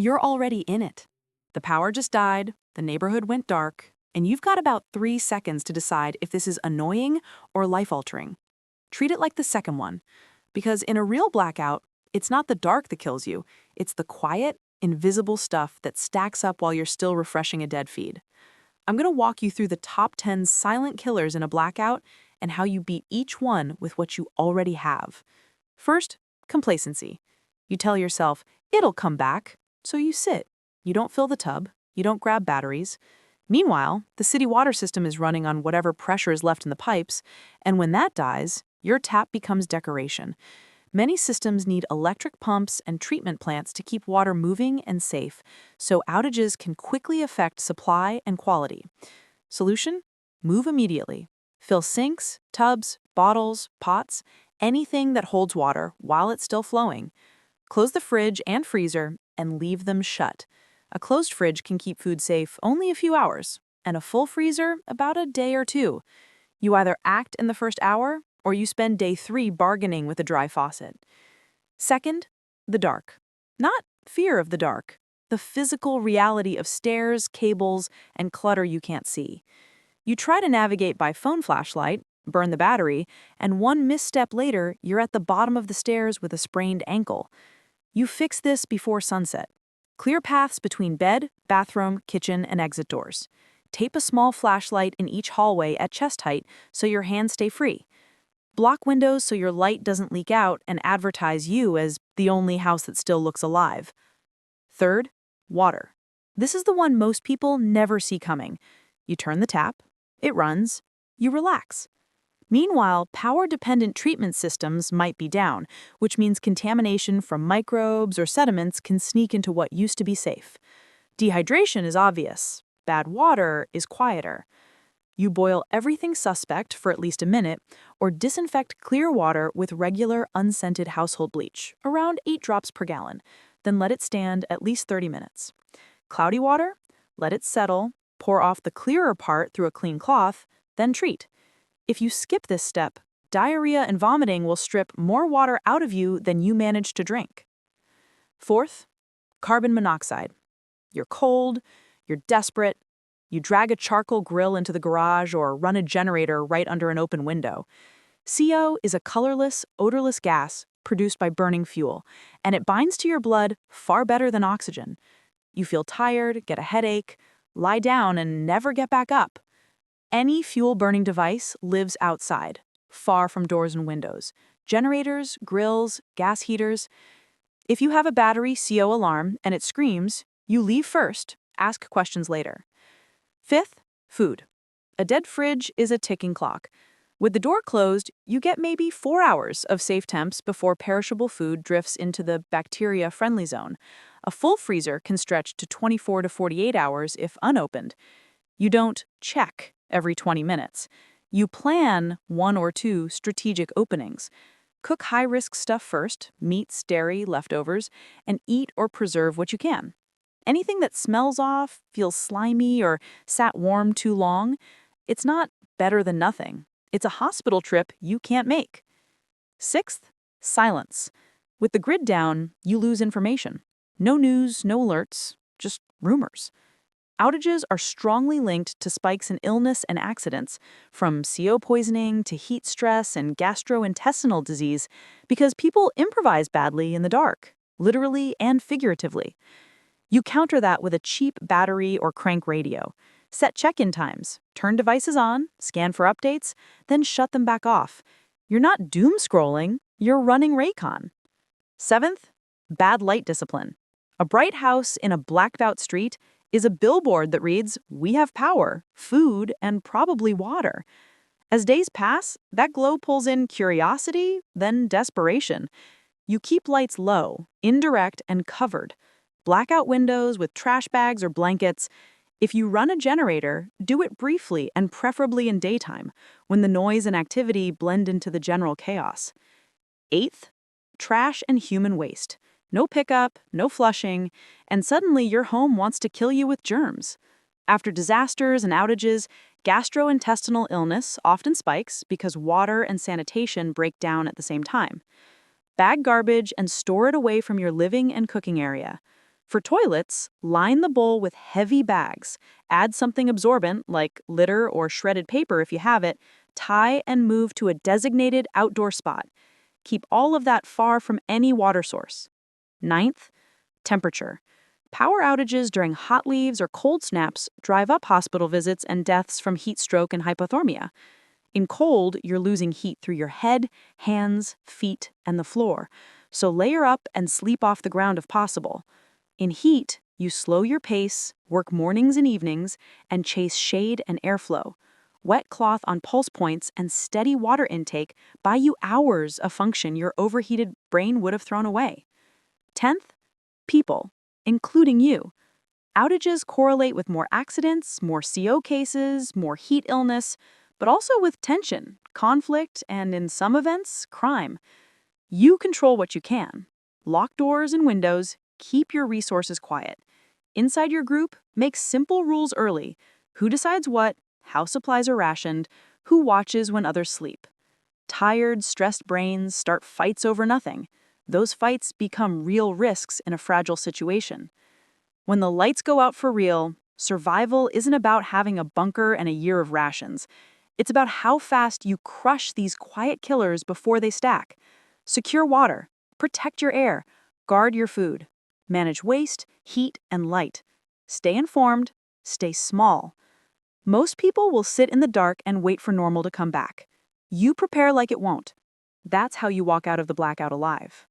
You're already in it. The power just died, the neighborhood went dark, and you've got about 3 seconds to decide if this is annoying or life-altering. Treat it like the second one, because in a real blackout, it's not the dark that kills you, it's the quiet, invisible stuff that stacks up while you're still refreshing a dead feed. I'm going to walk you through the top 10 silent killers in a blackout and how you beat each one with what you already have. First, complacency. You tell yourself, it'll come back, so you sit. You don't fill the tub, you don't grab batteries. Meanwhile, the city water system is running on whatever pressure is left in the pipes, and when that dies, your tap becomes decoration. Many systems need electric pumps and treatment plants to keep water moving and safe, so outages can quickly affect supply and quality. Solution? Move immediately. Fill sinks, tubs, bottles, pots, anything that holds water while it's still flowing. Close the fridge and freezer and leave them shut. A closed fridge can keep food safe only a few hours, and a full freezer about a day or two. You either act in the first hour, or you spend day 3 bargaining with a dry faucet. Second, the dark. Not fear of the dark, the physical reality of stairs, cables, and clutter you can't see. You try to navigate by phone flashlight, burn the battery, and one misstep later, you're at the bottom of the stairs with a sprained ankle. You fix this before sunset. Clear paths between bed, bathroom, kitchen, and exit doors. Tape a small flashlight in each hallway at chest height so your hands stay free. Block windows so your light doesn't leak out and advertise you as the only house that still looks alive. Third, water. This is the one most people never see coming. You turn the tap, it runs, you relax. Meanwhile, power-dependent treatment systems might be down, which means contamination from microbes or sediments can sneak into what used to be safe. Dehydration is obvious. Bad water is quieter. You boil everything suspect for at least a minute, or disinfect clear water with regular unscented household bleach, around 8 drops per gallon. Then let it stand at least 30 minutes. Cloudy water? Let it settle, pour off the clearer part through a clean cloth, then treat. If you skip this step, diarrhea and vomiting will strip more water out of you than you manage to drink. Fourth, carbon monoxide. You're cold, you're desperate, you drag a charcoal grill into the garage or run a generator right under an open window. CO is a colorless, odorless gas produced by burning fuel, and it binds to your blood far better than oxygen. You feel tired, get a headache, lie down, and never get back up. Any fuel-burning device lives outside, far from doors and windows. Generators, grills, gas heaters. If you have a battery CO alarm and it screams, you leave first, ask questions later. Fifth, food. A dead fridge is a ticking clock. With the door closed, you get maybe 4 hours of safe temps before perishable food drifts into the bacteria-friendly zone. A full freezer can stretch to 24 to 48 hours if unopened. You don't check every 20 minutes. You plan 1 or 2 strategic openings. Cook high-risk stuff first, meats, dairy, leftovers, and eat or preserve what you can. Anything that smells off, feels slimy, or sat warm too long, it's not better than nothing. It's a hospital trip you can't make. Sixth, silence. With the grid down, you lose information. No news, no alerts, just rumors. Outages are strongly linked to spikes in illness and accidents, from CO poisoning to heat stress and gastrointestinal disease, because people improvise badly in the dark, literally and figuratively. You counter that with a cheap battery or crank radio. Set check-in times, turn devices on, scan for updates, then shut them back off. You're not doom scrolling, you're running Raycon. Seventh, bad light discipline. A bright house in a blacked-out street is a billboard that reads, "We have power, food, and probably water." As days pass, that glow pulls in curiosity, then desperation. You keep lights low, indirect, and covered. Blackout windows with trash bags or blankets. If you run a generator, do it briefly and preferably in daytime, when the noise and activity blend into the general chaos. Eighth, trash and human waste. No pickup, no flushing, and suddenly your home wants to kill you with germs. After disasters and outages, gastrointestinal illness often spikes because water and sanitation break down at the same time. Bag garbage and store it away from your living and cooking area. For toilets, line the bowl with heavy bags. Add something absorbent, like litter or shredded paper if you have it. Tie and move to a designated outdoor spot. Keep all of that far from any water source. Ninth, temperature. Power outages during hot leaves or cold snaps drive up hospital visits and deaths from heat stroke and hypothermia. In cold, you're losing heat through your head, hands, feet, and the floor. So layer up and sleep off the ground if possible. In heat, you slow your pace, work mornings and evenings, and chase shade and airflow. Wet cloth on pulse points and steady water intake buy you hours of function your overheated brain would have thrown away. 10th, people, including you. Outages correlate with more accidents, more CO cases, more heat illness, but also with tension, conflict, and in some events, crime. You control what you can. Lock doors and windows, keep your resources quiet. Inside your group, make simple rules early. Who decides what, how supplies are rationed, who watches when others sleep. Tired, stressed brains start fights over nothing. Those fights become real risks in a fragile situation. When the lights go out for real, survival isn't about having a bunker and a year of rations. It's about how fast you crush these quiet killers before they stack. Secure water, protect your air, guard your food, manage waste, heat, and light. Stay informed, stay small. Most people will sit in the dark and wait for normal to come back. You prepare like it won't. That's how you walk out of the blackout alive.